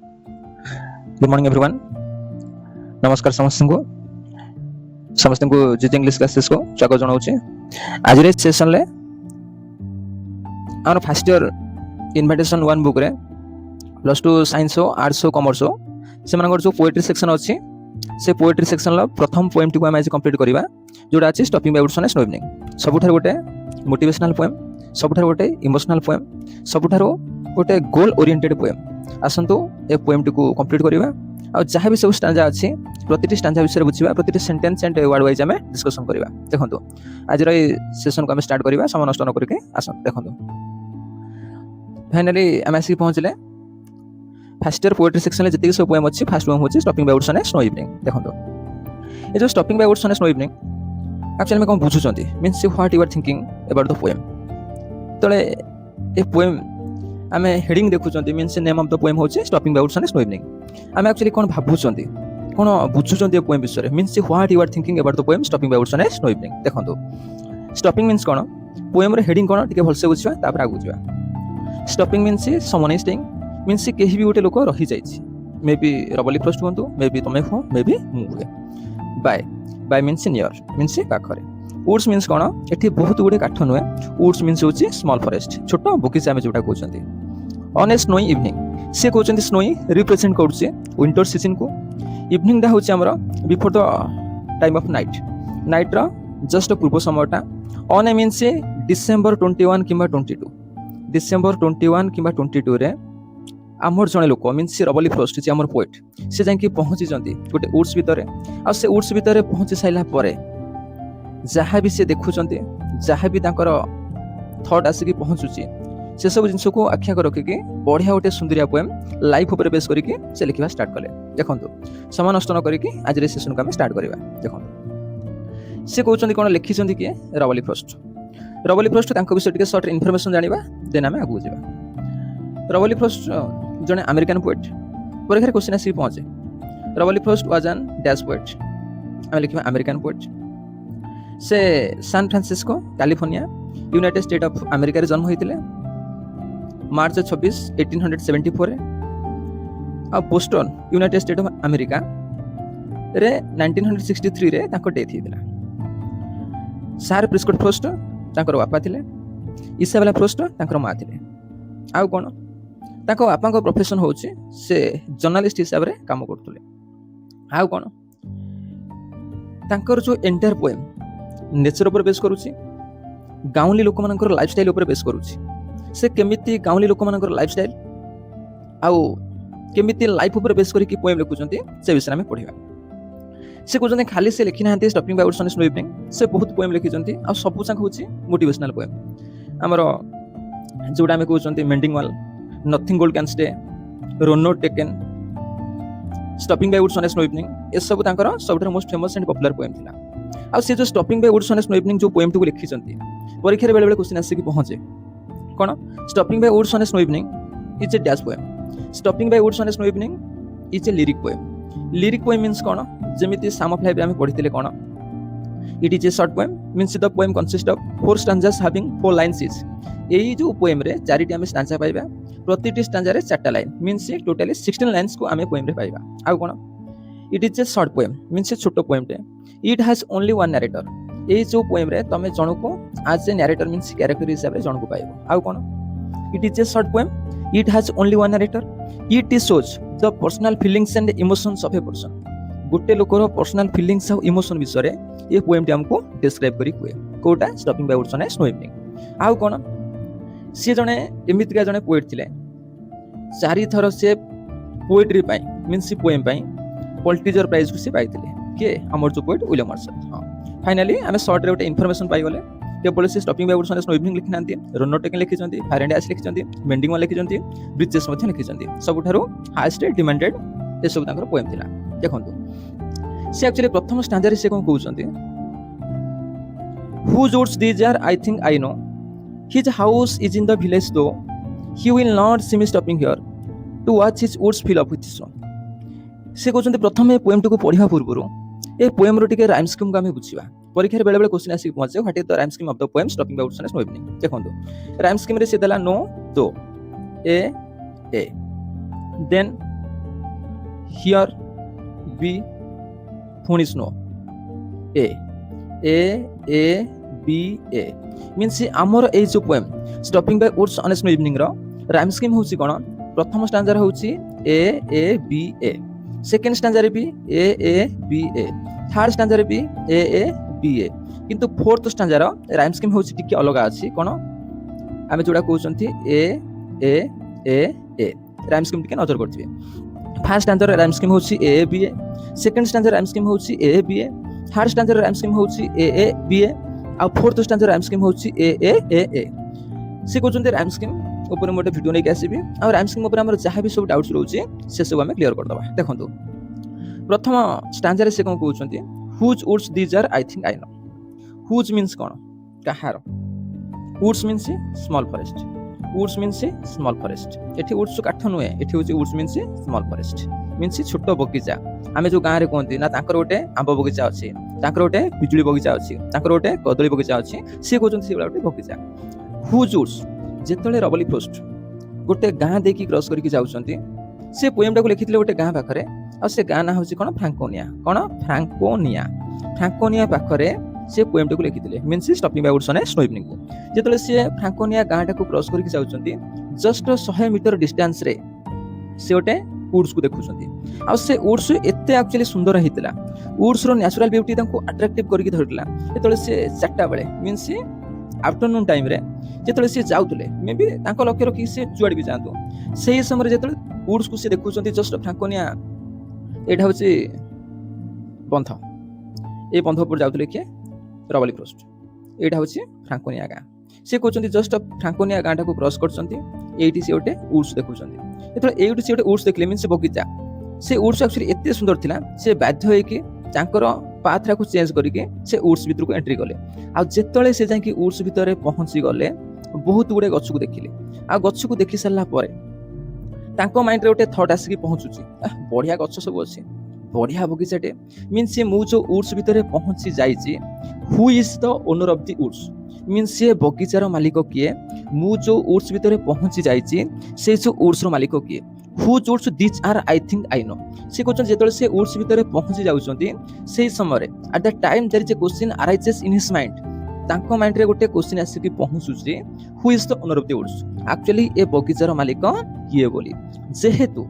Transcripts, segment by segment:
Good morning everyone. नमस्कार समस्त को जीत इंग्लिश क्लासेस को स्वागत जनाऊँ। आज सेशन ले आम फर्स्ट ईयर इनविटेशन 1 बुक रे +2 साइंस हो आर्ट्स हो कॉमर्स हो से जो पोएट्री सेक्शन अच्छी से पोएट्री सेक्शन प्रथम पोएम टी आज कंप्लीट करवा जोटा अच्छी stopping by woods on a snow evening. सबुठार गोटे मोटिवेशनल पोएम, सबुठार गोटे इमोशनल पोएम, सबुठार गोटे गोल ओरिएंटेड पोएम। आसतु ए पोएम टी को कंप्लीट करवा आ जहाँ भी सब स्टांजा अच्छी प्रति स्टांजा विषय बुझा प्रति सेंटेंस एंड वर्ड वाइज आम डिस्कसन करवा। देखो आज सेशन को आम स्टार्ट करवा समय नष्ट न करके आस। देखो फाइनाली आम आसिक पहुँचले फर्स्ट ईयर पोएट्री सेक्शन जी सब पोएम अच्छी। फर्स्ट पोएम होची stopping by woods on a snow evening. देखो ये जो stopping by woods on a snow evening actually में कौन बुझुंट means what you are thinking about the poem. तले ए पोएम आम हेडिंग देखुं means name of the poem होची stopping by woods on a snow evening. आम एक्चुअली कौन भावुं कौन बुझुं पोएम विषय means what you are thinking about the poem stopping by woods on a snow evening. देखो stopping means कौन poem रे heading कौन टिके भलसे बुझिबा तापर आगु जिबा। Stopping means someone is staying means कहीं भी गोटे लोक रही जाइए मे बी रबली फर्स्ट हूँ मे बी तुम हो मे बी मुझे। बाय मीन्स नियर मीन्स पाखरे। वुड्स मीन्स कौन एठी बहुत गुड़े काठ नुहे। वुड्स मीन्स होची स्मॉल फॉरेस्ट छोट बगीचा आम जोटा कहते ऑन ए स्नोई इवनिंग। सी कहते स्नोई रिप्रेजेंट करुचे विंटर सीजन को। इवनिंग टा होची हमर before the time of night रो जस्ट पूर्व समयटा। ऑन ए मीन्स डिसेंबर 21 किंबा 22 डिसेंबर 21 किंबा 22 रे आमर जड़े लोक मीन्स रबली फ्रॉस्ट जी आमर पोएट से जाकि पहुँची गोटे वुड्स भितर आ से वुड्स भितर पहुँची सारा पर जहाँ भी सी देखुं जहाँ भी थॉट आसिक पहुँचुची से सब जिन को आख्या रखिकी बढ़िया गोटे सुंदरिया पोएम लाइफ उपर बेस करके लिखा स्टार्ट कले। देखो समय नष्ट न करके आज सेशन को आम स्टार्ट करवा। देखो सी कहते कौन लिखिं किए रबली फ्रॉस्ट। रबली फ्रॉस्ट विषय टे सर्ट इनफॉरमेशन जाना देन आम आगू जावा। रबली फ्रॉस्ट जड़े अमेरिकन पोएट। परीक्षा क्वेश्चन आसिक पहुँचे Robert Frost was an dash poet आम लिखा अमेरिकन पोएट। से San Francisco California United State of America रे जन्म होते मार्च 26 1874 आ Boston United State of America रे 1963 रे ताको डेथ होता। सार प्रिस्कॉट फ्रॉस्ट तांकर बापा थिले, इसाबेला फ्रॉस्ट तांकर माँ थिले। आउ कोन ताको बापा को प्रोफेशन होची से जर्नलिस्ट हिसाब रे काम करथुले। आउ कोन तांकर जो एंटायर पोएम नेचर ऊपर बेस करूची गाउँली लोक मानकर लाइफस्टाइल ऊपर बेस करूची। से केमिति गाउँली लोक मानकर लाइफस्टाइल आउ केमिति लाइफ ऊपर बेस करके पोएम लिखुचंती से विषय में पढ़िबा। से कहते खाली से लिखि ना stopping by woods on a snow evening से बहुत पोएम लिखिचंती आ सब जाक होची मोटिवेशनल पोएम। हमर जोड़ा आम कहते mending wall, nothing gold can stay, road not taken, stopping by woods on a snow evening ए सब तांकर सबठार most famous and popular poem थिला। आ से जो stopping by woods on a snow evening जो पोएम टू लिखिचंती परीक्षा बेले बेले क्वेश्चन आसी कि पहुंचे कोन stopping by woods on a snow evening is a dash poem. Stopping by woods on a snow evening is a lyric poem. Lyric poem means कोन जेमिति साम ऑफ लाइफ आम पढ़िथिले कोन it is a short poem means the poem consist of 4 stanzas having 4 lines is. एई जो poem रे charity आम stanza पाइबा प्रतिटी स्टांजा रे 4टा लाइन मीन्स टोटली 16 लाइन्स को आम पोएम रे पाइबा। आउ कोन it is a short poem means ए छोटो पोएम टे। It has only one narrator. ए जो पोएम रे तमे जणको as a narrator means character हिसाब रे जणको पाइबो। आउ कोन it is a short poem it has only one narrator. It is shows the personal feelings and emotions of a person. गोटे लोकर पर्सनल फीलिंग्स और इमोशन विषय ये पोएम टी हमको डिस्क्राइब करी हुए कोटा stopping by woods on a snow evening. आउ कोन सी जने एमितिका जने पोएट थिले 4 थर से पोएट्री पाई मीन्स पोएम पाई पॉलिटिजर प्राइज को से पाइथिले के हमर जो पोएट विलियम वर्ड्सवर्थ। हां फाइनली आमे शॉर्ट रे गोटे इन्फॉर्मेशन पाई गले केवल से stopping by woods on a snow evening लिखि नांती, रोनो टेकन लिखिचंती, फायर एंड आइस लिखिचंती, मेंडिंग वाल लिखिचंती, ब्रिजेस मध्ये लिखिचंती। सबठारो हाईएस्ट डिमांडेड ए सब तांकर पोएम थिला। देखंतु से एक्चुअली प्रथम स्टांजा रे से कोन कहउचंती who woods these are I think I know his house is in the village though he will not see me stopping here to watch his woods fill up with snow. से कहउचंती प्रथम a poem को पढ़िबा पूर्व a poem रो टिके rhyme scheme को आमे बुझिबा। परीक्षा बेले बेले क्वेश्चन आसी पहुंचे what is the rhyme scheme of the poem stopping by woods on a snow evening. देखंतु राइम स्कीम रे से देला know though A then here B पुणी snow A A A B A means आमर ए जो poem stopping by woods on a snow evening रो rhyme scheme होची कोन प्रथम स्टैंजा होची A B A second stanza रे भी A B A third stanza रे भी ए बी ए किंतु फोर्थ स्टैंजा रो राइम स्कीम होची टिके अलग अछि कोन आमे जोडा कहउचंती ए राइम स्कीम टिके नजर करथिबे फर्स्ट स्टैंजा रे राइम स्कीम होची A B A second stanza rhyme scheme होची A B A third stanza rhyme scheme होची ए बी ए आ फोर्थ स्टैंजा राइम स्कीम होची ए से कहउचंती राइम स्कीम ऊपर मोटे वीडियो नै आसीबी आ राइम स्कीम ऊपर हमर जहां भी सब डाउट्स रहउची से सब हमें क्लियर कर दबा देखंतु प्रथम स्टैंजा रे से कोन कहउचंती whose woods these are I think I know whose means कोन कहार woods means small forest woods means small forest एठी वुड्स काठ नुए एठी होची woods means small forest means छोट बगीचा आमे जो गां रे कोंती ना तांकर ओटे आंब बगीचा अछि तांकर ओटे बिजुली बगीचा अछि तांकर ओटे कदली बगीचा अछि से कहउचंती से ओटे बगीचा हुज वुड्स जेतले रबली फ्रोस्ट गोटे गां देखि क्रॉस करके जाउचंती से पोएम टाको लिखितले गोटे गां पाखरे आ से गां ना होची कोन फ्रांकोनिया पाखरे से पोएम टाको लिखितले means stopping by woods on a snow evening जेतले से फ्रांकोनिया गां टाको क्रॉस करके जाउचंती जस्ट 100 मीटर डिस्टेंस रे से गोटे वुड्स को देखुचंती आ से वुड्स एते एक्चुअली सुंदर हितला वुड्स रो नेचुरल ब्यूटी तांको अट्रैक्टिव करके धरला जेतले से 4टा बेले मींस आफ्टरनून टाइम रे जेतले से जाउतले मे बी तांको लक्ष्य रखी से जुआड भी जांतो सेही समय जेतले वुड्स को से देखुचंती जस्ट फ्रांकोनिया एटा होची बंध ए बंध पर जाउतले के रबली फ्रोस्ट एटा होची फ्रांकोनिया गां से कहउचंती जस्ट फ्रांकोनिया गांटा को क्रॉस करचंती एटी से ओटे वुड्स देखुचंती एतले एटी से ओटे वुड्स देखले मींस बगीचा से वुड्स एक्चुअली एते सुंदर थिला से बाध्य होई कि तांकर पाथरा को चेंज करके से वुड्स भीतर को एंट्री कले आ जेतले से जाके वुड्स भीतर पहुंची गले बहुत गुडे गछ को देखिले आ गछ को देखि सल्ला परे तांको माइंड रे ओटे थॉट आसी पहुंचुची बढ़िया गछ सब अछि बढ़िया बगीचाटे मींस से मु जो वुड्स भीतर पहुंची जाईची who is the owner of the woods means से बगीचार मालिक किए मु जो वुड्स भीतर पहुंची जाईची से जो वुड्स रो मालिक किए हु woods this are I think I know से कहउछन जेतले से वुड्स भीतर पहुंची जाउछंती सेही समय रे at the time there is a question arises in his mind तांको माइंड रे गोटे क्वेश्चन आसी कि पहुंचुची who is the owner of the woods actually ए बगीचार मालिक किए बोली जेहेतु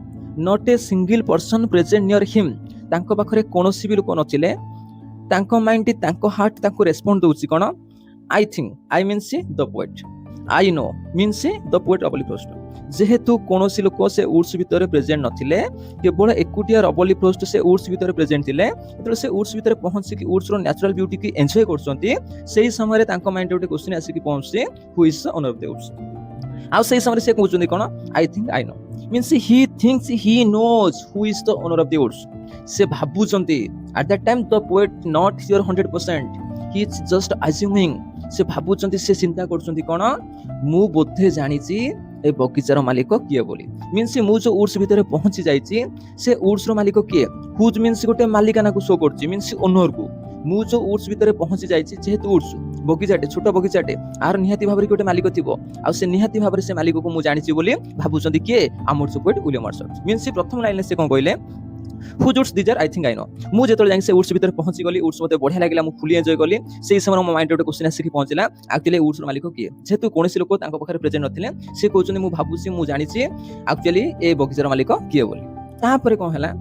not a single person present near him तांको पाखरे कोनोसी भी लोक नथिले तांको माइंड तांको हार्ट तांको रेस्पोंड दोउची कोन I think I means the poet I know means the poet Robert Frost जेहेतु कोनोसी लोक से वुड्स भीतर प्रेजेंट नथिले केवल एकुटिया रबली फ्रोस्ट से वुड्स भीतर प्रेजेंट थिले तो से वुड्स भीतर पहुंची कि वुड्स रो नेचुरल ब्यूटी की एन्जॉय करछंती सेही समय रे तांको माइंड रे क्वेश्चन आसी कि पहुंची who is the owner of the woods आ सेही समय रे से कहउचंती कोन I think I know means he thinks he knows who is the owner of the woods से भाबुचंती at that time the poet not here 100% he is just assuming से भाबुचंती से चिंता करछंती कोन मु बोधे जानिची ए बगीचार मालिक किए बोली मीन्स मु जो वुड्स भीतर पहुंची जाईची से वुड्स रो मालिक किए हुज मीन्स गोटे मालिकाना को शो करची मीन्स ओनर को मु जो वुड्स भीतर पहुंची जाईची जेहेतु वुड्स बगीचाटे छोट बगीचाटे आर निहाती भाबरे गोटे मालिक थिबो आ से निहाती भाबरे से मालिक को मु जानिची बोली भाबुचंती किए आमर पोएट विलियम वर्ड्सवर्थ मीन्स प्रथम लाइन से कोन कहले who woods these are I think I know मु जेतले जाई से वुड्स भीतर पहुंची गली वुड्स मते बढ़िया लागला मु फुली एन्जॉय गली सेही समय मो माइंड रे क्वेश्चन आसी कि पहुंचला एक्चुअली वुड्स रो मालिक किए जेतु कोनोसी लोक तांको पाखरे प्रेजेंट नथिले से कहउचनी मु भाबुची मु जानिची एक्चुअली ए बगीचार मालिक किए बोली ता परे कोन हला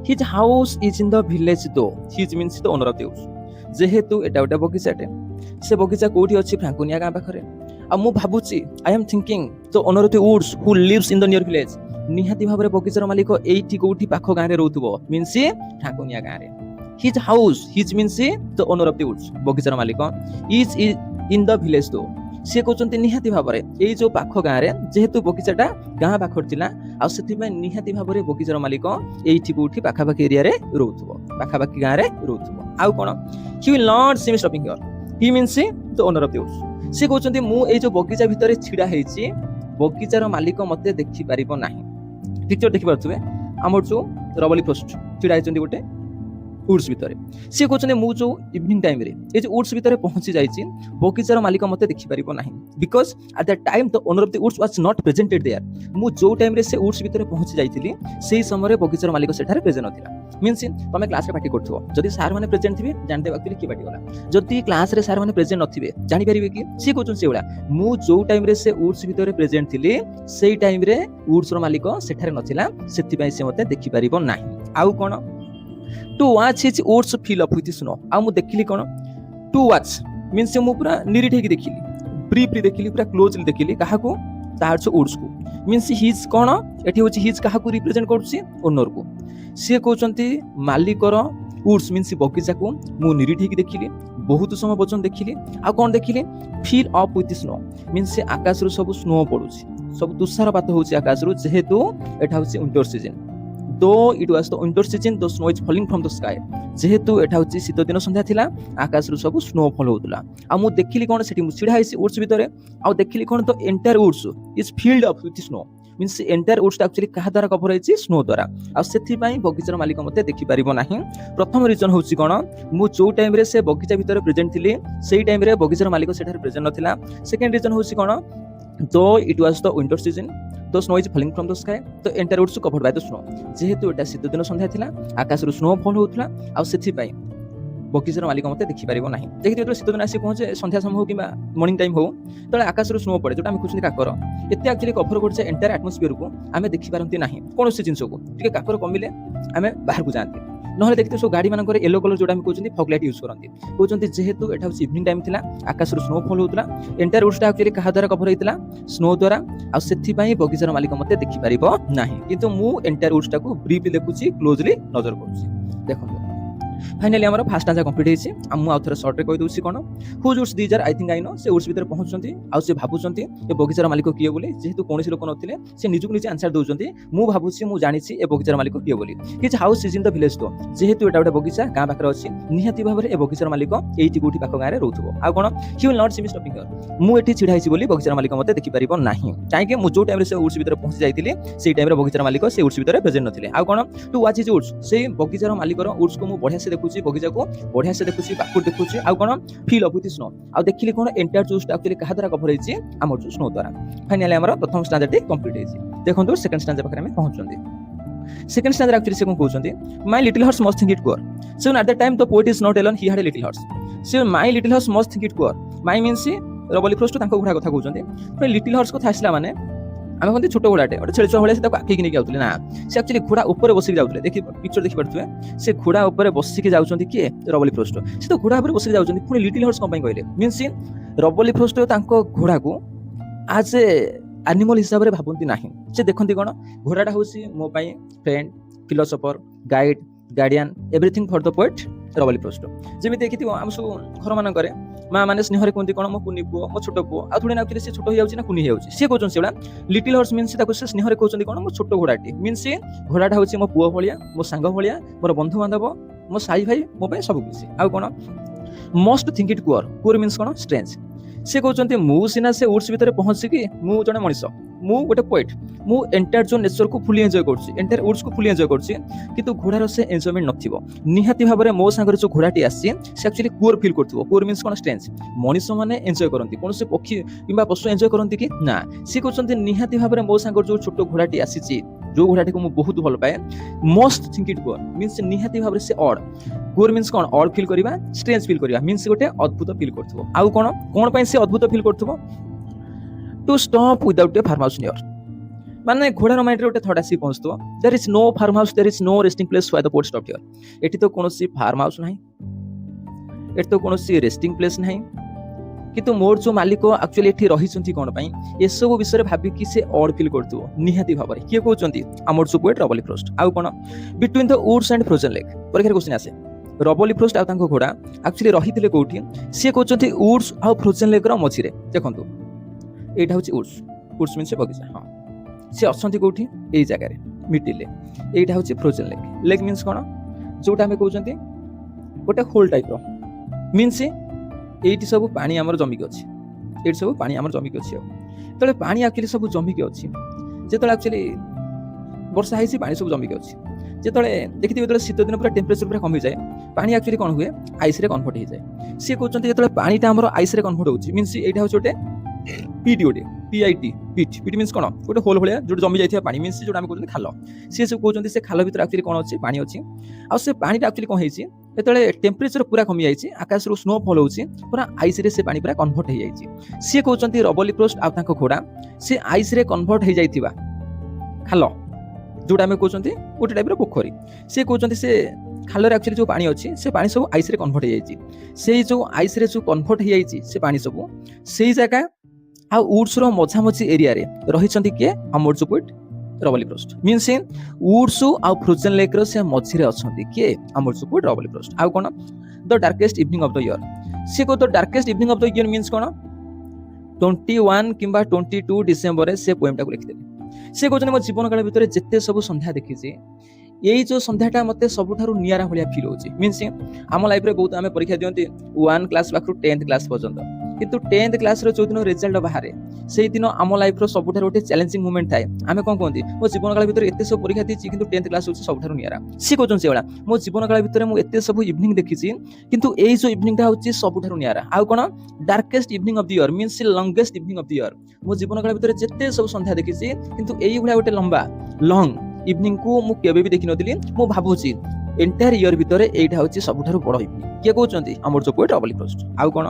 his house is in the village though his means the owner of the woods जेहेतु एटा ओटा बगीचाटे से बगीचा कोठी अछि फ्रांकोनिया गां पाखरे आ मु भाबुची I am thinking the owner of the woods who lives in the near village निहाती भाबरे बगीचार मालिक एठी कोठी पाख गां रे रहउथबो मींस फ्रांकोनिया गां रे his house his means the owner of the woods बगीचार मालिक इज इन द विलेज दो से कहउचंती निहाती भाबरे एई जो पाख गां रे जेहेतु बगीचाटा गां पाखर थिला आ सेति में निहाती भाबरे बगीचार मालिक एठी कोठी पाखा पाखी एरिया रे रहउथबो पाखा पाखी गां रे रहउथबो आ कोन he will not see me stopping here he means the owner of the woods से कहउचंती मु एई जो बगीचा भितरे छिडा हेची बगीचार मालिक मते देखि परिबो नाही पिक्चर देखि पारथुबे हमर जो रबली फ्रोस्ट छिडा हेचंती गोटे ଉଡ୍ସ ଭିତରେ। ସିଏ କହୁଛନ୍ତି ମୁଁ ଯୋଉ ଇଭିନିଂ ଟାଇମରେ ଏ ଯୋଉ ଉଡ୍ସ ଭିତରେ ପହଞ୍ଚି ଯାଇଛି ବଗିଚାର ମାଲିକ ମତେ ଦେଖିପାରିବ ନାହିଁ because at the time the owner of the woods was not presented there. ମୁଁ ଯୋଉ ଟାଇମରେ ସେ ଉଡ୍ସ ଭିତରେ ପହଞ୍ଚି ଯାଇଥିଲି ସେଇ ସମୟରେ ବଗିଚାର ମାଲିକ ସେଠାରେ ପ୍ରେଜେଣ୍ଟ ନଥିଲା। ମିନ୍ସ ତମେ କ୍ଲାସରେ ପାଟି କରୁଥିବ, ଯଦି ସାର୍ ମାନେ ପ୍ରେଜେଣ୍ଟ ଥିବେ ଜାଣିଦେବା ଆକ୍ଚୁଆଲି କିଏ ପାଟି ଗଲା। ଯଦି କ୍ଲାସରେ ସାର୍ ମାନେ ପ୍ରେଜେଣ୍ଟ ନଥିବେ ଜାଣିପାରିବେ କି? ସିଏ କହୁଛନ୍ତି ସେଇଭଳିଆ ମୁଁ ଯୋଉ ଟାଇମରେ ସେ ଉଡ୍ସ ଭିତରେ ପ୍ରେଜେଣ୍ଟ ଥିଲି ସେଇ ଟାଇମରେ ଉଡ୍ସର ମାଲିକ ସେଠାରେ ନଥିଲା, ସେଥିପାଇଁ ସେ ମତେ ଦେଖିପାରିବ ନାହିଁ। ଆଉ କଣ? To watch his woods fill up with snow. ଆଉ ମୁଁ ଦେଖିଲି କଣ? ଟୁ ୱାଚ୍ ମିନ୍ସ ମୁଁ ପୁରା ନିରିଠେଇକି ଦେଖିଲି, ବ୍ରିଫଲି ଦେଖିଲି, ପୁରା କ୍ଲୋଜଲି ଦେଖିଲି। କାହାକୁ? ତାହାର ଉଡ୍ସକୁ। ମିନ୍ସ ହିଜ୍ କଣ? ଏଠି ହଉଛି ହିଜ୍ କାହାକୁ ରିପ୍ରେଜେଣ୍ଟ କରୁଛି? ଓନରକୁ। ସିଏ କହୁଛନ୍ତି ମାଲିକର ଉଡ୍ସ ମିନ୍ସ ବଗିଚାକୁ ମୁଁ ନିରିଠେଇକି ଦେଖିଲି, ବହୁତ ସମୟ ପର୍ଯ୍ୟନ୍ତ ଦେଖିଲି। ଆଉ କଣ ଦେଖିଲି? Feel up with snow means ସେ ଆକାଶରୁ ସବୁ ସ୍ନୋ ପଡୁଛି, ସବୁ ତୁଷାରପାତ ହଉଛି ଆକାଶରୁ, ଯେହେତୁ ଏଟା ହଉଛି winter season. Though it was the winter season though snow is falling from the sky. ଯେହେତୁ ଏଟା ହଉଛି ଶୀତ ଦିନ ସନ୍ଧ୍ୟା ଥିଲା, ଆକାଶରୁ ସବୁ ସ୍ନୋ ଫଲ ହଉଥିଲା। ଆଉ ମୁଁ ଦେଖିଲି କଣ? ସେଠି ମୁଁ ଛିଡା ହେଇଛି ଉଡ୍ସ ଭିତରେ, ଆଉ ଦେଖିଲି କଣ? The entire woods is filled up with snow means entire ଉଡ୍ସଟା ଆକ୍ଚୁଆଲି କାହା ଦ୍ୱାରା କଭର ହେଇଛି? ସ୍ନୋ ଦ୍ୱାରା। ଆଉ ସେଥିପାଇଁ ବଗିଚାର ମାଲିକ ମତେ ଦେଖିପାରିବ ନାହିଁ। ପ୍ରଥମ ରିଜନ ହଉଛି କଣ? ମୁଁ ଯୋଉ ଟାଇମରେ ସେ ବଗିଚା ଭିତରେ ପ୍ରେଜେଣ୍ଟ ଥିଲି ସେଇ ଟାଇମରେ ବଗିଚାର ମାଲିକ ସେଠାରେ ପ୍ରେଜେଣ୍ଟ ନଥିଲା। ସେକେଣ୍ଡ ରିଜନ ହଉଛି କଣ? Though it was the winter season the snow is falling from the sky the entire woods covered by the snow. ଯେହେତୁ ଏଟା ଶୀତ ଦିନ ସନ୍ଧ୍ୟା ଥିଲା, ଆକାଶରୁ ସ୍ନୋ ଫଲ ହଉଥିଲା, ଆଉ ସେଥିପାଇଁ ବଗିଚାର ମାଲିକ ମତେ ଦେଖିପାରିବ ନାହିଁ। ଯେହେତୁ ଯେତେବେଳେ ଶୀତ ଦିନ ଆସି ପହଞ୍ଚେ, ସନ୍ଧ୍ୟା ସମୟ ହଉ କିମ୍ବା ମର୍ଣ୍ଣିଂ ଟାଇମ୍ ହଉ, ଯେତେବେଳେ ଆକାଶରୁ ସ୍ନୋ ପଡେ, ଯୋଉଟା ଆମେ କହୁଛନ୍ତି କାକର, ଏତେ ଆକ୍ଚୁଆଲି କଭର କରୁଛେ ଏଣ୍ଟାୟାର ଆଟମୋସ୍ଫିୟରକୁ, ଆମେ ଦେଖିପାରନ୍ତି ନାହିଁ କୌଣସି ଜିନିଷକୁ। ଟିକେ କାକର କମିଲେ ଆମେ ବାହାରକୁ ଯାଆନ୍ତି। ନହେଲେ ଦେଖିଥିବେ ସବୁ ଗାଡି ମାନଙ୍କରେ ୟେଲୋ କଲର ଯୋଉଟା ଆମେ କହୁଛନ୍ତି ଫଗ୍ ଲାଇଟ୍ ୟୁଜ କରନ୍ତି। କହୁଛନ୍ତି ଯେହେତୁ ଏଟା ହଉଛି ଇଭିନିଂ ଟାଇମ୍ ଥିଲା, ଆକାଶରୁ ସ୍ନୋ ଫଲ ହଉଥିଲା, ଏଣ୍ଟାୟାର ଉଡ୍ସଟା ଆକ୍ଚୁଆଲି କାହା ଦ୍ୱାରା କଭର ହେଇଥିଲା? ସ୍ନୋ ଦ୍ୱାରା। ଆଉ ସେଥିପାଇଁ ବଗିଚାର ମାଲିକ ମତେ ଦେଖିପାରିବ ନାହିଁ। କିନ୍ତୁ ମୁଁ ଏଣ୍ଟାୟାର ଉଡ୍ସଟାକୁ ବ୍ରିଫଲି ଦେଖୁଛି, କ୍ଲୋଜଲି ନଜର କରୁଛି। ଦେଖନ୍ତୁ फाइनाली आमर फास्ट आंसर कंप्लीट ହେଇଛି। ମୁଁ ଆଉ ଥରେ ସର୍ଟରେ କହି ଦଉଛି କଣ? Whose woods these are I think I know. ସେ ଉଡ୍ସ ଭିତରେ ପହଞ୍ଚୁଛନ୍ତି, ଆଉ ସେ ଭାବୁଛନ୍ତି ଏ ବଗିଚାର ମାଲିକ କିଏ ବୋଲି। ଯେହେତୁ କୌଣସି ଲୋକ ନଥିଲେ, ସେ ନିଜକୁ ନିଜେ ଆନ୍ସର ଦଉଛନ୍ତି, ମୁଁ ଭାବୁଛି, ମୁଁ ଜାଣିଛି ଏ ବଗିଚାର ମାଲିକ କିଏ ବୋଲି। His house is in the village ତ। ଯେହେତୁ ଏଟା ଗୋଟେ ବଗିଚା ଗାଁ ପାଖରେ ଅଛି, ନିହାତି ଭାବରେ ଏ ବଗିଚାର ମାଲିକ ଏଇଠି କୋଉଠି ପାଖ ଗାଁରେ ରହୁଥିବ। ଆଉ କଣ? ହି ୱିଲ୍ ନଟ୍ ସି ମି ଷ୍ଟପିଂ ହିୟର। ମୁଁ ଏଠି ଛିଡା ହେଇଛି ବୋଲି ବଗିଚାର ମାଲିକ ମତେ ଦେଖିପାରିବ ନାହିଁ। କାହିଁକି? ମୁଁ ଯୋଉ ଟାଇମରେ ସେ ଉଡ୍ସ ଭିତରେ ପହଞ୍ଚି ଯାଇଥିଲି ସେଇ ଟାଇମରେ ବଗିଚାର ମାଲିକ ସେ ଉଡ୍ସ ଭିତରେ ପ୍ରେଜେଣ୍ଟ ନଥିଲେ। ଆଉ କଣ? To watch his woods. ସେଇ ବଗିଚାର ମାଲିକର ଉଡ୍ସକୁ ମୁଁ ବଢିଆ ସେ ଦେଖୁଛି, ବଗିଚାକୁ ବଢିଆ ସେ ଦେଖୁଛି, ପାଖରୁ ଦେଖୁଛି। ଆଉ କଣ? Feel up with snow. ଆଉ ଦେଖିଲି କଣ? ଏଣ୍ଟାୟାର ଉଡ୍ସଟା ଆକ୍ଚୁଆଲି କାହା ଦ୍ୱାରା କଭର ହେଇଛି? ଆମର ଯୋଉ ସ୍ନୋ ଦ୍ୱାରା। ଫାଇନାଲି ଆମର ପ୍ରଥମ ଷ୍ଟାଞ୍ଜାଟି କମ୍ପ୍ଲିଟ୍ ହେଇଛି। ଦେଖନ୍ତୁ ସେକେଣ୍ଡ ଷ୍ଟାଞ୍ଜା ପାଖରେ ଆମେ ପହଞ୍ଚୁଛନ୍ତି। सेकंड स्टैंजर एक्चुअली से कौन कहते my little horse must think it poor so at the time the poet is not alone he had a little horse so my little horse must think it poor my means Robert Frost तांको घोड़ा कथा कहउछन्ती little horse को आसला माने आमे कहते छोट घोड़ाटे गोटे छेली छुआ भाई से आखिक नहीं आउतले ना से एक्चुअली घोड़ा ऊपर बसिक जाउतले देखि पिक्चर देखि पड़थुए से घोड़ा ऊपर बसिक जाउछन्ती किए रबली फ्रोस्ट से तो घोड़ा ऊपर बसिक जाउछन्ती पुनी लिटिल हॉर्स कोन पई कहले मींस रबली फ्रोस्ट तांको घोड़ा को आज एनिमल हिसाब रे भाबंती नाही से देखंती कोन घोड़ाटा होसी मो पई friend philosopher guide guardian everything for the poet Robert Frost जेमि देखिथि हम सब घर मान करे माँ माने स्नेह रे कोंती कोन मो कुनी पुओ मो छोटो पुओ आ थोड़ी ना कि से छोटो हो जाउची ना कुनी हो जाउची से कहउछन सेला लिटिल हॉर्स मींस ताको से स्नेह रे कहउछन कोन मो छोटो घोड़ाटी मींस घोड़ाटा होची मो पुओ भलिया मो सांग भलिया मोर बंधु बांधव मो साई भाई मो पे सब किछि आ कोन must think it poor means कोन स्ट्रेंज से कहते मु सीना से उड्स भितर पहुंची कि मु जने मनीष मु गोटे पोएट मु एंटायर जो नेचर को फुली एंजॉय करछि एंटायर उड्स को फुली एंजॉय करछि किंतु घोड़ार से एंजॉयमेंट नथिबो निहाती भाबरे मो सांगर जो घोड़ाटी आसी से एक्चुअली पुअर फील करथिबो पुअर मींस कोन स्ट्रेंज मनीष माने एंजॉय करंती कोन से पक्षी किबा पशु एंजॉय करंती कि ना से कहते निहाती भाबरे मो सांगर जो छोटो घोड़ाटी आसीछि जो घोड़ाटी को मु बहुत भल पाए must think it poor means निहाती भाबरे से ऑड पुअर मींस कोन ऑड फील करिबा स्ट्रेंज फील करिबा मींस गोटे अद्भुत फील करथिबो आउ कोन पई से अद्भुत फील करथिबो to stop without a farmhouse near माने घोड़ार माइंड रे गोटे थॉट आसी पहुंचतो there is no farmhouse there is no resting place for the poet stop here एठी तो कोनोसी फार्म हाउस नाही एठी तो कोनोसी रेस्टिंग प्लेस नाही किंतु मोर जो मालिक एक्चुअली एठी रहिसंती कोन पई ए सब विषय भाबी कि से ऑड फील करथिबो निहाती भाबरे किए कहउचंती हमर जो पोएट रबली फ्रोस्ट आउ कोन between the woods and frozen lake परीक्षा क्वेश्चन आसे रबली फ्रोस्ट आ तांको घोड़ा एक्चुअली रहिथिले कोठी से कहउचंती वुड्स आ फ्रोजन लेक रो मझी रे देखंतु एटा होची वुड्स मींस बगीचा हां से असंती कोठी एई जगह रे मिटिले एटा होची फ्रोजन लेक लेक मींस कोन जोटा हमें कहउचंती गोटे होल टाइप रो मींस एटी सब पानी आमर जमिक अछि एटी सब पानी आमर जमिक अछि तले पानी एक्चुअली सब जमिक अछि जेतले एक्चुअली वर्षा हेसी पानी सब जमिक अछि ଯେତେବେଳେ ଦେଖିଥିବେ ଯେତେବେଳେ ଶୀତ ଦିନ ପୁରା ଟେମ୍ପରେଚର ପୁରା କମିଯାଏ, ପାଣି ଆକ୍ଚୁଆଲି କ'ଣ ହୁଏ ଆଇସ୍ରେ କନଭର୍ଟ ହେଇଯାଏ। ସିଏ କହୁଛନ୍ତି ଯେତେବେଳେ ପାଣିଟା ଆମର ଆଇସ୍ରେ କନଭର୍ଟ ହେଉଛି ମିନ୍ସ ଏଇଟା ହେଉଛି ଗୋଟେ ପିଟି ଗୋଟେ ପିଆଇଟି ପିଟ୍ ମିନ୍ସ କ'ଣ ଗୋଟେ ହୋଲ୍ ଭଳିଆ ଯୋଉଠି ଜମି ଯାଇଥିବା ପାଣି ମିନ୍ସ ଯୋଉଟା ଆମେ କହୁଛନ୍ତି ଖାଲ। ସିଏ ସବୁ କହୁଛନ୍ତି ସେ ଖାଲ ଭିତରେ ଆକ୍ଚୁଆଲି କ'ଣ ଅଛି ପାଣି ଅଛି। ଆଉ ସେ ପାଣିଟା ଆକ୍ଚୁଆଲି କ'ଣ ହେଇଛି ଯେତେବେଳେ ଟେମ୍ପରେଚର ପୁରା କମିଯାଇଛି ଆକାଶରୁ ସ୍ନୋଫଲ୍ ହେଉଛି ପୁରା ଆଇସ୍ରେ ସେ ପାଣି ପୁରା କନଭର୍ଟ ହେଇଯାଇଛି। ସିଏ କହୁଛନ୍ତି ରବଲି ଫ୍ରଷ୍ଟ ଆଉ ତାଙ୍କ ଘୋଡ଼ା ସେ ଆଇସ୍ରେ କନଭର୍ଟ ହେଇଯାଇଥିବା ଖାଲ ଯୋଉଟା ଆମେ କହୁଛନ୍ତି ଗୋଟେ ଟାଇପ୍ର ପୋଖରୀ, ସିଏ କହୁଛନ୍ତି ସେ ଖାଲରେ ଆକ୍ଚୁଆଲି ଯୋଉ ପାଣି ଅଛି ସେ ପାଣି ସବୁ ଆଇସ୍ରେ କନଭର୍ଟ ହେଇଯାଇଛି। ସେଇ ଯୋଉ ଆଇସ୍ରେ ଯୋଉ କନଭର୍ଟ ହେଇଯାଇଛି ସେ ପାଣି ସବୁ ସେଇ ଜାଗା ଆଉ ଉଡ୍ସର ମଝାମଝି ଏରିଆରେ ରହିଛନ୍ତି କିଏ ଆମୋର୍ଜୋପଏଡ୍ ରବଲି ଫ୍ରଷ୍ଟ ମିନ୍ସ ଉଡ୍ସ ଆଉ ଫ୍ରୋଜେନ୍ ଲେକ୍ର ସେ ମଝିରେ ଅଛନ୍ତି କିଏ ଆମୋର୍ଜୋପଏଡ୍ ରବଲି ଫ୍ରଷ୍ଟ। ଆଉ କ'ଣ the darkest evening of the year, ସିଏ the darkest evening of the year means କ'ଣ 21 କିମ୍ବା 22 ଡିସେମ୍ବରରେ ସେ ପୋଏମଟାକୁ ଲେଖିଥିଲେ। ସେ କହୁଛନ୍ତି ମୋ ଜୀବନ କାଳ ଭିତରେ ଯେତେ ସବୁ ସନ୍ଧ୍ୟା ଦେଖିଛି ଏଇ ଯୋଉ ସନ୍ଧ୍ୟାଟା ମତେ ସବୁଠାରୁ ନିଆରା ଭଳିଆ ଫିଲ୍ ହଉଛି। ମିନ୍ସ ଆମ ଲାଇଫରେ ବହୁତ ଆମେ ପରୀକ୍ଷା ଦିଅନ୍ତି 1 କ୍ଲାସ୍ ପାଖରୁ 10th କ୍ଲାସ୍ ପର୍ଯ୍ୟନ୍ତ, କିନ୍ତୁ 10th କ୍ଲାସ୍ର ଯୋଉଦିନ ରେଜଲ୍ଟ ବାହାରେ ସେଇଦିନ ଆମ ଲାଇଫର ସବୁଠାରୁ ଗୋଟେ ଚ୍ୟାଲେଞ୍ଜିଂ ମୁଭମେଣ୍ଟ ଥାଏ। ଆମେ କ'ଣ କୁହନ୍ତି ମୋ ଜୀବନ କାଳ ଭିତରେ ଏତେ ସବୁ ପରୀକ୍ଷା ଦେଇଛି କିନ୍ତୁ 10th କ୍ଲାସ୍ ହେଉଛି ସବୁଠାରୁ ନିଆରା। ସିଏ କହୁଛନ୍ତି ସେଇଭଳିଆ ମୋ ଜୀବନ କାଳ ଭିତରେ ମୁଁ ଏତେ ସବୁ ଇଭିନିଂ ଦେଖିଛି କିନ୍ତୁ ଏଇ ଯୋଉ ଇଭିନିଂଟା ହେଉଛି ସବୁଠାରୁ ନିଆରା। ଆଉ କ'ଣ darkest evening of the year means longest evening of the year, ମୋ ଜୀବନ କାଳ ଭିତରେ ଯେତେ ସବୁ ସନ୍ଧ୍ୟା ଦେଖିଛି କିନ୍ତୁ ଏଇଭଳିଆ ଗୋଟେ ଲମ୍ବା ଲଙ୍ଗ ଇଭିନିଂକୁ ମୁଁ କେବେ ବି ଦେଖିନଥିଲି। ମୁଁ ଭାବୁଛି ଏଣ୍ଟାୟାର ଇୟର ଭିତରେ ଏଇଟା ହେଉଛି ସବୁଠାରୁ ବଡ଼ ଇଭିନିଂ। କିଏ କହୁଛନ୍ତି ଆମୋର୍ଜୋପଏଡ୍ ରବଲି ଫ୍ରଷ୍ଟ। ଆଉ କ'ଣ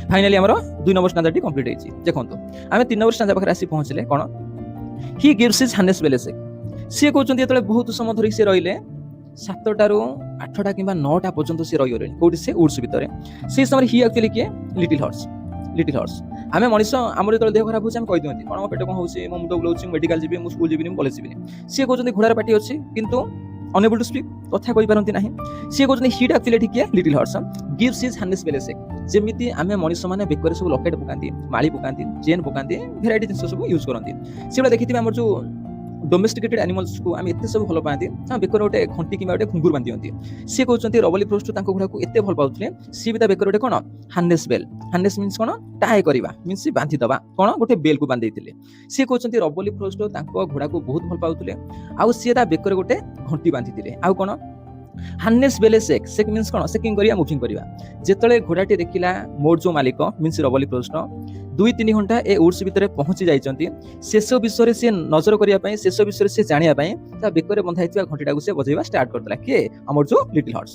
ଫାଇନାଲି ଆମର 2 ନମ୍ବର ଷ୍ଟାଣ୍ଡାର୍ଡଟି କମ୍ପ୍ଲିଟ୍ ହେଇଛି। ଦେଖନ୍ତୁ ଆମେ 3 ନମ୍ବର ଷ୍ଟାଣ୍ଡାର୍ଡ ପାଖରେ ଆସି ପହଞ୍ଚିଲେ କ'ଣ ହି ଗିଭ୍ସ ହିଜ୍ ହାର୍ନେସ୍ ବେଲେସିକ୍। ସିଏ କହୁଛନ୍ତି ଯେତେବେଳେ ବହୁତ ସମୟ ଧରିକି ସେ ରହିଲେ 7ଟାରୁ 8ଟା କିମ୍ବା 9ଟା ପର୍ଯ୍ୟନ୍ତ ସେ ରହିଗଲେଣି କୋଉଠି ସେ ଉଡ୍ସ ଭିତରେ। ସେଇ ସମୟରେ ହି ଆକ୍ଚୁଆଲି କିଏ ଲିଟିଲ୍ ହର୍ସ। ଆମେ ମଣିଷ ଆମର ଯେତେବେଳେ ଦେହ ଖରାପ ହେଉଛି ଆମେ କହିଦିଅନ୍ତି କ'ଣ ମୋ ପେଟ କ'ଣ ହେଉଛି ମୋ ମୁଣ୍ଡ ବୁଲାଉଛି ମେଡିକାଲ ଯିବି ମୁଁ ସ୍କୁଲ ଯିବିନି ମୁଁ କଲେଜ ଯିବିନି। ସିଏ କହୁଛନ୍ତି ଘୋଡ଼ାର ପାଟି ଅଛି କିନ୍ତୁ unable to speak କଥା କହିପାରନ୍ତି ନାହିଁ। ସିଏ କହୁଛନ୍ତି ହିଟ୍ ଆକ୍ଚୁଆଲି ଏଠି କିଏ little horse gives his harness bells a shake. ଯେମିତି ଆମେ ମଣିଷମାନେ ବେକରେ ସବୁ ଲକେଟ୍ ପକାନ୍ତି ମାଳି ପକାନ୍ତି ଚେନ୍ ପକାନ୍ତି ଭେରାଇଟି ଜିନିଷ ସବୁ ୟୁଜ୍ କରନ୍ତି, ସେଗୁଡ଼ା ଦେଖିଥିବେ ଆମର ଯୋଉ ଡୋମେଷ୍ଟିକେଟେଡ୍ ଆନିମଲ୍ସକୁ ଆମେ ଏତେ ସବୁ ଭଲ ପାଆନ୍ତି ତା ବେକରେ ଗୋଟେ ଘଣ୍ଟି କିମ୍ବା ଗୋଟେ ଘୁଙ୍ଗୁର ବାନ୍ଧି ଦିଅନ୍ତି। ସିଏ କହୁଛନ୍ତି ରବଲି ଫ୍ରଷ୍ଟ ତାଙ୍କ ଘୋଡ଼ାକୁ ଏତେ ଭଲ ପାଉଥିଲେ ସିଏ ବି ତା ବେକରେ ଗୋଟେ କ'ଣ ହାର୍ନେସ୍ ବେଲ୍, ହାର୍ନେସ୍ ମିନ୍ସ କ'ଣ ଟାଏ କରିବା ମିନ୍ସ ବାନ୍ଧିଦେବା କ'ଣ ଗୋଟେ ବେଲ୍କୁ ବାନ୍ଧି ଦେଇଥିଲେ। ସିଏ କହୁଛନ୍ତି ରବଲି ଫ୍ରଷ୍ଟ ତାଙ୍କ ଘୋଡ଼ାକୁ ବହୁତ ଭଲ ପାଉଥିଲେ ଆଉ ସିଏ ତା ବେକରେ ଗୋଟେ ଘଣ୍ଟି ବାନ୍ଧିଥିଲେ। ଆଉ କ'ଣ ହାର୍ନେସ୍ ବେଲେସିକ୍ ସେକ୍ ମିନ୍ସ କ'ଣ ସେକିଂ କରିବା ମୁଭିଂ କରିବା। ଯେତେବେଳେ ଘୋଡ଼ାଟି ଦେଖିଲା ମୋର ଯୋଉ ମାଲିକ ମିନ୍ସ ରବଲି ଫ୍ରଷ୍ଟ 2-3 ଘଣ୍ଟା ଏ ଉଡ୍ସ ଭିତରେ ପହଞ୍ଚି ଯାଇଛନ୍ତି ଶେଷ ବିଷୟରେ ସେ ନଜର କରିବା ପାଇଁ ଶେଷ ବିଷୟରେ ସେ ଜାଣିବା ପାଇଁ ତା ବେକରେ ବନ୍ଧା ହେଇଥିବା ଘଣ୍ଟିଟାକୁ ସେ ବଜେଇବା ଷ୍ଟାର୍ଟ କରିଦେଲା କିଏ ଆମର ଯୋଉ little horse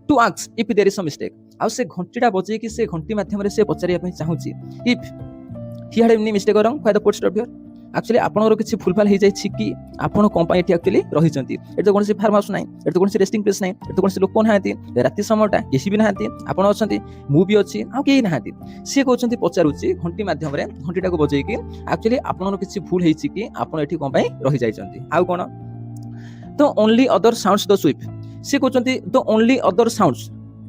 to ask if there is some mistake. ଆଉ ସେ ଘଣ୍ଟିଟା ବଜେଇକି ସେ ଘଣ୍ଟି ମାଧ୍ୟମରେ ସେ ପଚାରିବା ପାଇଁ ଚାହୁଁଛି if he had any mistake wrong for the post of your actually ଆପଣଙ୍କର କିଛି ଭୁଲଭାଲ ହେଇଯାଇଛି କି ଆପଣ କ'ଣ ପାଇଁ ଏଠି ଆକ୍ଚୁଆଲି ରହିଛନ୍ତି। ଏଠି ତ କୌଣସି ଫାର୍ମ ହାଉସ୍ ନାହିଁ, ଏଠି ତ କୌଣସି ରେଷ୍ଟିଂ ପ୍ଲେସ୍ ନାହିଁ, ଏଠି ତ କୌଣସି ଲୋକ ନାହାନ୍ତି, ରାତି ସମୟଟା କେହି ବି ନାହାନ୍ତି, ଆପଣ ଅଛନ୍ତି ମୁଁ ବି ଅଛି ଆଉ କେହି ନାହାନ୍ତି। ସିଏ କହୁଛନ୍ତି ପଚାରୁଛି ଘଣ୍ଟି ମାଧ୍ୟମରେ ଘଣ୍ଟିଟାକୁ ବଜେଇକି ଆକ୍ଚୁଆଲି ଆପଣଙ୍କର କିଛି ଭୁଲ ହେଇଛି କି ଆପଣ ଏଠି କ'ଣ ପାଇଁ ରହିଯାଇଛନ୍ତି। ଆଉ କ'ଣ the only other sounds the sweep. ସିଏ କହୁଛନ୍ତି ଦ ଓନ୍ଲି ଅଦର ସାଉଣ୍ଡସ୍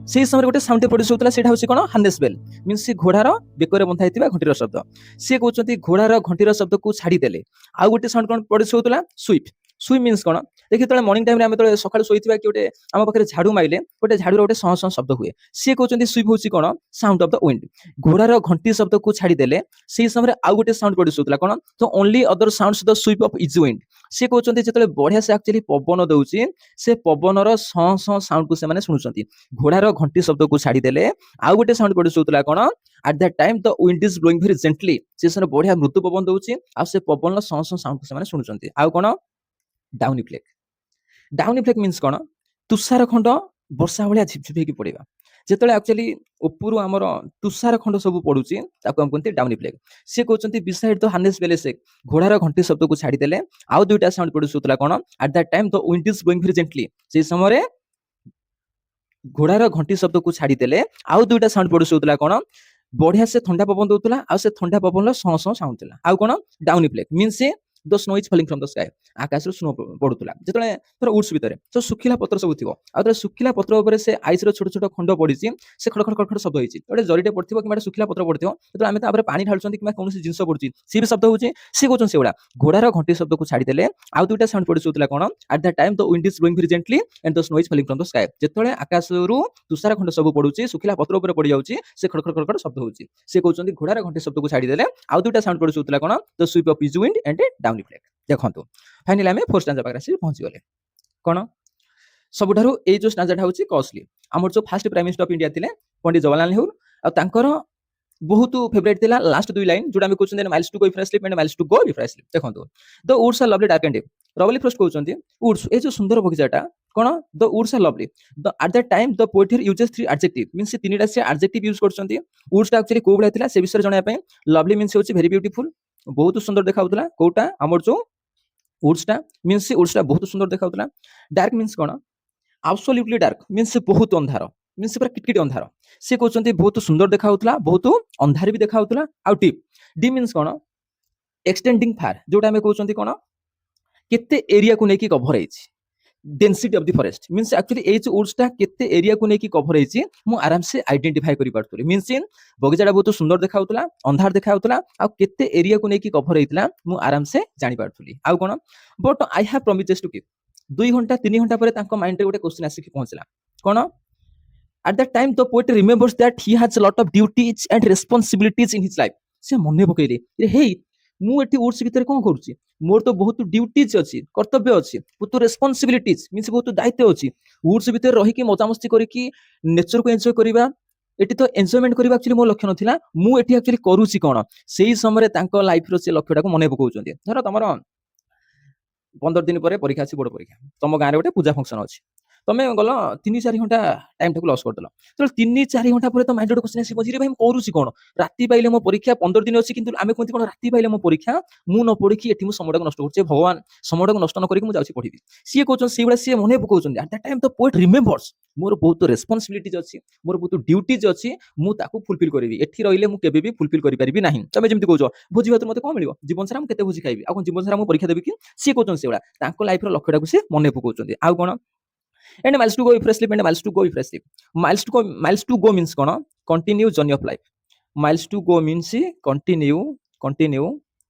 ସେଇ ସମୟରେ ଗୋଟେ ସାଉଣ୍ଡ ପ୍ରଡ୍ୟୁସ୍ ହେଉଥିଲା ସେଇଟା ହେଉଛି କ'ଣ ହାର୍ନେସ୍ ବେଲ୍ ମିନ୍ସ ସେ ଘୋଡ଼ାର ବେକରେ ବନ୍ଧା ହେଇଥିବା ଘଣ୍ଟିର ଶବ୍ଦ। ସିଏ କହୁଛନ୍ତି ଘୋଡ଼ାର ଘଣ୍ଟିର ଶବ୍ଦକୁ ଛାଡ଼ିଦେଲେ ଆଉ ଗୋଟେ ସାଉଣ୍ଡ କ'ଣ ପ୍ରଡ୍ୟୁସ୍ ହେଉଥିଲା ସୁଇପ୍। ସୁଇପ୍ ମିନ୍ସ କ'ଣ ଦେଖି ଯେତେବେଳେ ମର୍ଣ୍ଣିଂ ଟାଇମ୍ରେ ଆମେ ଯେତେବେଳେ ସକାଳୁ ଶୋଇଥିବା କି ଗୋଟେ ଆମ ପାଖରେ ଝାଡ଼ୁ ମାଇଲେ ଗୋଟେ ଝାଡ଼ୁର ଗୋଟେ ସଁ ସଁ ଶବ୍ଦ ହୁଏ। ସିଏ କହୁଛନ୍ତି ସୁଇପ୍ ହେଉଛି କ'ଣ ସାଉଣ୍ଡ ଅଫ୍ ଦ ୱିଣ୍ଡ। ଘୋଡ଼ାର ଘଣ୍ଟି ଶବ୍ଦକୁ ଛାଡ଼ିଦେଲେ ସେଇ ସମୟରେ ଆଉ ଗୋଟେ ସାଉଣ୍ଡ ପ୍ରଡ୍ୟୁସ୍ ହେଉଥିଲା କ'ଣ ତ only other sounds the sweep of is wind. ସିଏ କହୁଛନ୍ତି ଯେତେବେଳେ ବଢ଼ିଆ ସେ ଆକ୍ଚୁଆଲି ପବନ ଦେଉଛି ସେ ପବନର ସଁ ସଁ ସାଉଣ୍ଡକୁ ସେମାନେ ଶୁଣୁଛନ୍ତି। ଘୋଡ଼ାର ଘଣ୍ଟି ଶବ୍ଦକୁ ଛାଡ଼ିଦେଲେ ଆଉ ଗୋଟେ ସାଉଣ୍ଡ ପ୍ରଡ୍ୟୁସ୍ ହେଉଥିଲା କ'ଣ at that time the wind is blowing very gently. ସେ ସମୟରେ ବଢ଼ିଆ ମୃଦୁ ପବନ ଦେଉଛି ଆଉ ସେ ପବନର ସଁ ସଁ ସାଉଣ୍ଡକୁ ସେମାନେ ଶୁଣୁଛନ୍ତି। ଆଉ କ'ଣ ଡାଉନି ଫ୍ଲେକ୍। ଡାଉନି ଫ୍ଲେକ୍ ମିନ୍ସ କ'ଣ ତୁଷାର ଖଣ୍ଡ ବର୍ଷା ଭଳିଆ ଝିପଝିପ ହେଇକି ପଡ଼ିବା। ଯେତେବେଳେ ଆକ୍ଚୁଆଲି ଉପରୁ ଆମର ତୁଷାର ଖଣ୍ଡ ସବୁ ପଡୁଛି ତାକୁ ଆମେ କୁହନ୍ତି ଡାଉନି ଫ୍ଲେକ୍। ସିଏ କହୁଛନ୍ତି ବିସାଇଡ୍ ଦ ହାର୍ନେସ୍ ବେଲେସିକ୍ ଘୋଡ଼ାର ଘଣ୍ଟି ଶବ୍ଦକୁ ଛାଡ଼ିଦେଲେ ଆଉ ଦୁଇଟା ସାଉଣ୍ଡ ପ୍ରଡ୍ୟୁସ୍ ହେଉଥିଲା କ'ଣ at that time the wind is blowing very gently. ସେଇ ସମୟରେ ଘୋଡ଼ାର ଘଣ୍ଟି ଶବ୍ଦକୁ ଛାଡ଼ିଦେଲେ ଆଉ ଦୁଇଟା ସାଉଣ୍ଡ ପ୍ରଡ୍ୟୁସ୍ ହେଉଥିଲା କ'ଣ ବଢ଼ିଆ ସେ ଥଣ୍ଡା ପବନ ଦେଉଥିଲା ଆଉ ସେ ଥଣ୍ଡା ପବନର ସଁ ସଁ ସାଉଣ୍ଡ ଥିଲା। ଆଉ କ'ଣ downy flake means the snow is falling from the sky ଆକାଶରୁ ସ୍ନୋ ପଡୁଥିଲା। ଯେତେବେଳେ ଧର ଉଡ୍ସ ଭିତରେ ତ ଶୁଖିଲା ପତ୍ର ସବୁ ଥିବ ଆଉ ଯେତେବେଳେ ଶୁଖିଲା ପତ୍ର ଉପରେ ସେ ଆଇସ୍ର ଛୋଟ ଛୋଟ ଖଣ୍ଡ ପଡ଼ିଛି ସେ ଖଡ଼ ଖଡ଼ ଖଡ଼ ଖଡ଼ ଶବ୍ଦ ହେଇଛି ଗୋଟେ ଜରିଟେ ପଡ଼ିଥିବ କିମ୍ବା ଶୁଖିଲା ପତ୍ର ପଡ଼ିଥିବ ଯେତେବେଳେ ଆମେ ତାପରେ ପାଣି ଢାଳୁଛନ୍ତି କିମ୍ବା କୌଣସି ଜିନିଷ ପଡ଼ୁଛି ସିଏ ବି ଶବ୍ଦ ହେଉଛି। ସିଏ କହୁଛନ୍ତି ସେଗୁଡ଼ା ଘୋଡ଼ାର ଘଣ୍ଟି ଶବ୍ଦକୁ ଛାଡ଼ିଦେଲେ ଆଉ ଦୁଇଟା ସାଉଣ୍ଡ ପ୍ରଡ୍ୟୁସ୍ ହେଉଥିଲା କ'ଣ at that time the wind is blowing very gently and the snow is falling from the sky. ଯେତେବେଳେ ଆକାଶରୁ ତୁଷାର ଖଣ୍ଡ ସବୁ ପଡ଼ୁଛି ଶୁଖିଲା ପତ୍ର ଉପରେ ପଡ଼ିଯାଉଛି ସେ ଖଡ଼ ଖଡ଼ ଖଡ଼ ଖଡ଼ ଶବ୍ଦ ହେଉଛି। ସେ କହୁଛନ୍ତି ଘୋଡ଼ାର ଘଣ୍ଟି ଶବ୍ଦକୁ ଛାଡ଼ିଦେଲେ ଆଉ ଦୁଇଟା ସାଉଣ୍ଡ ପ୍ରଡ୍ୟୁସ୍ ହେଉଥିଲା କ'ଣ the sweep of is wind and downy flake. ଦେଖନ୍ତୁ ଫାଇନାଲି ଆମେ 4th ଷ୍ଟାଞ୍ଜା ପାଖରେ ଆସି ପହଞ୍ଚିଗଲେ। କ'ଣ ସବୁଠାରୁ ଏଇ ଯୋଉ ଷ୍ଟାଞ୍ଜାଟା ହେଉଛି କଷ୍ଟଲି। ଆମର ଯୋଉ first Prime minister of India ଥିଲେ ପଣ୍ଡିତ ଜବାହରଲାଲ ନେହେରୁ, ଆଉ ତାଙ୍କର ବହୁତ ଫେଭରାଇଟ୍ ଥିଲା ଲାଷ୍ଟ ଦୁଇ ଲାଇନ୍ ଯୋଉଟା ଆମେ କହୁଛନ୍ତି miles to go before sleep and miles to go before sleep. ଦେଖନ୍ତୁ the woods are lovely dark and deep. Robert Frost କହୁଛନ୍ତି ଉଡ୍ସ ଏଇ ଯୋଉ ସୁନ୍ଦର ବଗିଚାଟା କ'ଣ the woods are lovely at the time the poet here uses three adjective means ସେ ତିନିଟା ସେ ଆଡଜେକ୍ଟିଭ ୟୁଜ କରୁଛନ୍ତି। ଉଡ୍ସଟା ଆକ୍ଚୁଆଲି କୋଉ ଭଳିଆ ଥିଲା ସେ ବିଷୟରେ ଜାଣିବା ପାଇଁ ଲଭଲି ମିନ୍ସ ହେଉଛି ଭେରି ବ୍ୟୁଟିଫୁଲ, ବହୁତ ସୁନ୍ଦର ଦେଖାଉଥିଲା। କୋଉଟା ଆମର ଯୋଉ ଉଡ୍ସଟା ମିନ୍ସ ସେ ଉଡ୍ସଟା ବହୁତ ସୁନ୍ଦର ଦେଖାଉଥିଲା। ଡାର୍କ ମିନ୍ସ କ'ଣ ଆବସୋଲ୍ୟୁଟଲି ଡାର୍କ ମିନ୍ସ ସେ ବହୁତ ଅନ୍ଧାର, ମିନ୍ସ ପୁରା କିଟକିଟ ଅନ୍ଧାର। ସେ କହୁଛନ୍ତି ବହୁତ ସୁନ୍ଦର ଦେଖାଉଥିଲା, ବହୁତ ଅନ୍ଧାର ବି ଦେଖାଉଥିଲା। ଆଉ ଡିପ୍, ଡିପ୍ ମିନ୍ସ କ'ଣ ଏକ୍ସଟେଣ୍ଡିଂ ଫାର, ଯୋଉଟା ଆମେ କହୁଛନ୍ତି କ'ଣ କେତେ ଏରିଆକୁ ନେଇକି କଭର ହେଇଛି। Density of the forest means actually ଏଇ ଯୋଉ ଉଡ୍ସଟା କେତେ ଏରିଆକୁ ନେଇକି କଭର ହେଇଛି ମୁଁ ଆରାମସେ ଆଇଡେଣ୍ଟିଫାଏ କରିପାରୁଥିଲି। ମିନ୍ସ ବଗିଚାଟା ବହୁତ ସୁନ୍ଦର ଦେଖାଉଥିଲା, ଅନ୍ଧାର ଦେଖାଉଥିଲା, ଆଉ କେତେ ଏରିଆକୁ ନେଇକି କଭର ହେଇଥିଲା ମୁଁ ଆରାମସେ ଜାଣିପାରୁଥିଲି। ଆଉ କ'ଣ but I have promises to keep. 2 ଘଣ୍ଟା 3 ଘଣ୍ଟା ପରେ ତାଙ୍କ ମାଇଣ୍ଡରେ ଗୋଟେ କ୍ୱେଶ୍ଚନ୍ ଆସିକି ପହଞ୍ଚିଲା କ'ଣ at that time the poet remembers that he has a lot of duties and responsibilities in his life। ସେ ମନେ ପକେଇଲେ ହେଇ ମୁଁ ଏଠି ଉଡ୍ସ ଭିତରେ କ'ଣ କରୁଛି, ମୋର ତ ବହୁତ ଡ୍ୟୁଟିଜ ଅଛି, କର୍ତ୍ତବ୍ୟ ଅଛି, ବହୁତ ରେସ୍ପନ୍ସିବିଲିଟିଜ ମିନ୍ସ ବହୁତ ଦାୟିତ୍ୱ ଅଛି। ଉଡ୍ସ ଭିତରେ ରହିକି ମଜାମସ୍ତି କରିକି ନେଚରକୁ ଏନ୍ଜୟ କରିବା, ଏଠି ତ ଏନ୍ଜୟମେଣ୍ଟ କରିବା ଆକ୍ଚୁଆଲି ମୋ ଲକ୍ଷ୍ୟ ନଥିଲା। ମୁଁ ଏଠି ଆକ୍ଚୁଆଲି କରୁଛି କ'ଣ ସେଇ ସମୟରେ ତାଙ୍କ ଲାଇଫର ସେ ଲକ୍ଷ୍ୟଟାକୁ ମନେ ପକାଉଛନ୍ତି। ଧର ତମର 15 ଦିନ ପରେ ପରୀକ୍ଷା ଅଛି, ବୋର୍ଡ ପରୀକ୍ଷା, ତମ ଗାଁରେ ଗୋଟେ ପୂଜା ଫଙ୍କସନ ଅଛି, ତମେ ଗଲ 3-4 ଘଣ୍ଟା ଟାଇମଟାକୁ ଲସ୍ କରିଦେଲ। ତେଣୁ 3-4 ଘଣ୍ଟା ପରେ ତ ମାଇଣ୍ଡ ଗୋଟେ କ୍ୱେଶ୍ଚନ୍ ଆସିବ ଯେ ଭାଇ ମୁଁ କରୁଛି କ'ଣ, ରାତି ପାଇଲେ ମୋ ପରୀକ୍ଷା, 15 ଦିନ ଅଛି କିନ୍ତୁ ଆମେ କୁହନ୍ତି କ'ଣ ରାତି ପାଇଲେ ମୋ ପରୀକ୍ଷା, ମୁଁ ନ ପଢିକି ଏଠି ମୁଁ ସମୟଟାକୁ ନଷ୍ଟ କରୁଛି, ଭଗବାନ ସମୟଟାକୁ ନଷ୍ଟ ନ କରିକି ମୁଁ ଯାଉଛି ପଢିବି। ସିଏ କହୁଛନ୍ତି ସେଇଭଳିଆ ସିଏ ମନେ ପକାଉଛନ୍ତି at the time the poet remembers ମୋର ବହୁତ ରେସ୍ପନ୍ସିବିଲିଟିଜ ଅଛି, ମୋର ବହୁତ ଡ୍ୟୁଟିଜ ଅଛି, ମୁଁ ତାକୁ ଫୁଲଫିଲ୍ କରିବି। ଏଠି ରହିଲେ ମୁଁ କେବେ ବି ଫୁଲଫିଲ୍ କରିପାରିବି ନାହିଁ। ତମେ ଯେମିତି କହୁଛ ଭୋଜି ଭାତ ମତେ କ'ଣ ମିଳିବ, ଜୀବନ ସାରା ମୁଁ କେତେ ଭୋଜି ଖାଇବି, ଆଉ କ'ଣ ଜୀବନ ସାରା ମୁଁ ପରୀକ୍ଷା ଦେବି କି? ସିଏ କହୁଛନ୍ତି ସେଇଭଳିଆ ତାଙ୍କ ଲାଇଫର ଲକ୍ଷ୍ୟଟାକୁ ସିଏ ମନେ ପକାଉଛନ୍ତି। ଆଉ କ'ଣ and miles to go before sleep and miles to go before sleep। miles to go means କ'ଣ continue journey of life। miles to go means continue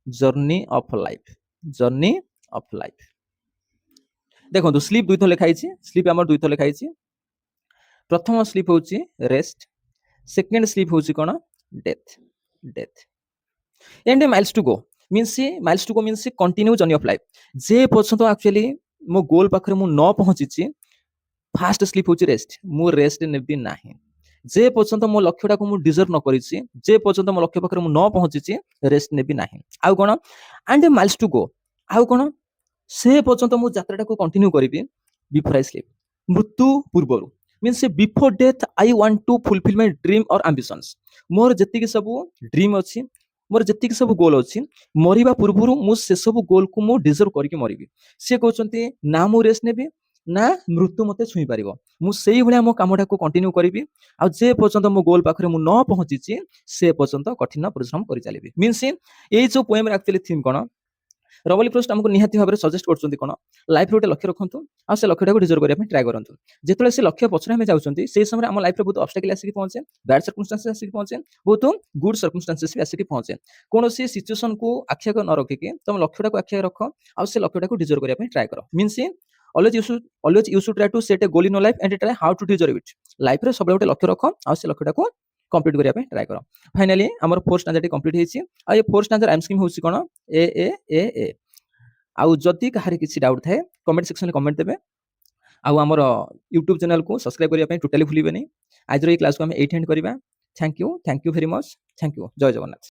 journey of life, journey of life। ଦେଖନ୍ତୁ slip ଦୁଇଥର ଲେଖା ହେଇଛି, slip ଆମର ଦୁଇଥର ଲେଖା ହେଇଛି। ପ୍ରଥମ slip ହେଉଛି rest, second slip ହେଉଛି କ'ଣ death, death. and miles to go means continue journey of life। ଯେ ପର୍ଯ୍ୟନ୍ତ ଆକ୍ଚୁଆଲି ମୋ ଗୋଲ ପାଖରେ ମୁଁ ନ ପହଞ୍ଚିଛି ଫାଷ୍ଟ ସ୍ଲିପ୍ ହେଉଛି ରେଷ୍ଟ, ମୁଁ ରେଷ୍ଟ ନେବି ନାହିଁ। ଯେ ପର୍ଯ୍ୟନ୍ତ ମୋ ଲକ୍ଷ୍ୟଟାକୁ ମୁଁ ଡିଜର୍ଭ ନ କରିଛି, ଯେ ପର୍ଯ୍ୟନ୍ତ ମୋ ଲକ୍ଷ୍ୟ ପାଖରେ ମୁଁ ନ ପହଞ୍ଚିଛି ରେଷ୍ଟ ନେବି ନାହିଁ। ଆଉ କ'ଣ ଆଣ୍ଡ ମାଇଲ୍ସ ଟୁ ଗୋ, ଆଉ କ'ଣ ସେ ପର୍ଯ୍ୟନ୍ତ ମୁଁ ଯାତ୍ରାଟାକୁ କଣ୍ଟିନ୍ୟୁ କରିବି ବିଫୋର ଆଇ ସ୍ଲିପ୍, ମୃତ୍ୟୁ ପୂର୍ବରୁ means before death I want to fulfil my dream or ambitions. ମୋର ଯେତିକି ସବୁ ଡ୍ରିମ୍ ଅଛି, ମୋର ଯେତିକି ସବୁ ଗୋଲ ଅଛି, ମରିବା ପୂର୍ବରୁ ମୁଁ ସେସବୁ ଗୋଲକୁ ମୁଁ ଡିଜର୍ଭ କରିକି ମରିବି। ସେ କହୁଛନ୍ତି ନା ମୁଁ ରେଷ୍ଟ ନେବି ନା ମୃତ୍ୟୁ ମତେ ଛୁଇଁ ପାରିବ, ମୁଁ ସେଇଭଳିଆ ମୋ କାମଟାକୁ କଣ୍ଟିନ୍ୟୁ କରିବି। ଆଉ ଯେ ପର୍ଯ୍ୟନ୍ତ ମୋ ଗୋଲ ପାଖରେ ମୁଁ ନ ପହଞ୍ଚିଛି ସେ ପର୍ଯ୍ୟନ୍ତ କଠିନ ପରିଶ୍ରମ କରି ଚାଲିବି। ମିନ୍ସ ଏଇ ଯୋଉ ପୋଏମର ଆକ୍ଚୁଆଲି ଥିମ୍ କ'ଣ ରବଲି ଫ୍ରଷ୍ଟ ଆମକୁ ନିହାତି ଭାବରେ ସଜେଷ୍ଟ କରୁଛନ୍ତି କ'ଣ ଲାଇଫରେ ଗୋଟେ ଲକ୍ଷ୍ୟ ରଖନ୍ତୁ ଆଉ ସେ ଲକ୍ଷ୍ୟଟାକୁ ଡିଜର୍ଭ କରିବା ପାଇଁ ଟ୍ରାଏ କରନ୍ତୁ। ଯେତେବେଳେ ସେ ଲକ୍ଷ୍ୟ ପଛରେ ଆମେ ଯାଉଛନ୍ତି ସେଇ ସମୟରେ ଆମ ଲାଇଫରେ ବହୁତ ଅବଷ୍ଟାକଲ ଆସିକି ପହଞ୍ଚେ, ବ୍ୟାଡ୍ ସର୍କମଷ୍ଟାନ୍ସେସ୍ ଆସିକି ପହଞ୍ଚେ, ବହୁତ ଗୁଡ୍ ସର୍କମଷ୍ଟାନ୍ସେସ୍ ବି ଆସିକି ପହଞ୍ଚେ। କୌଣସି ସିଚୁଏସନକୁ ଆଖିଆଗ ନ ରଖିକି ତମ ଲକ୍ଷ୍ୟଟାକୁ ଆଖିଆଗ ରଖ ଆଉ ସେ ଲକ୍ଷ୍ୟଟାକୁ ଡିଜର୍ଭ କରିବା ପାଇଁ ଟ୍ରାଏ କର। Means always you should try to set a goal in your life and try how to deserve it। ଲାଇଫରେ ସବୁବେଳେ ଗୋଟେ ଲକ୍ଷ୍ୟ ରଖ ଆଉ ସେ ଲକ୍ଷ୍ୟଟାକୁ କମ୍ପ୍ଲିଟ୍ କରିବା ପାଇଁ ଟ୍ରାଏ କର। ଫାଇନାଲି ଆମର 4th ଷ୍ଟାଞ୍ଜାଟି କମ୍ପ୍ଲିଟ୍ ହେଇଛି। ଆଉ ଏ 4th ଷ୍ଟାଞ୍ଜାର ଆଇମ୍ ସ୍କିମ୍ ହେଉଛି କ'ଣ ଏ ଏ ଏ ଏ। ଆଉ ଯଦି କାହାର କିଛି ଡାଉଟ୍ ଥାଏ କମେଣ୍ଟ ସେକ୍ସନରେ କମେଣ୍ଟ ଦେବେ। ଆଉ ଆମର ୟୁଟ୍ୟୁବ ଚ୍ୟାନେଲକୁ ସବସ୍କ୍ରାଇବ କରିବା ପାଇଁ ଟୋଟାଲି ଭୁଲିବେନି। ଆଜିର ଏଇ କ୍ଲାସକୁ ଆମେ ଏଇଠି ଏଣ୍ଡ କରିବା। Thank you very much, thank you, ଜୟ ଜଗନ୍ନାଥ।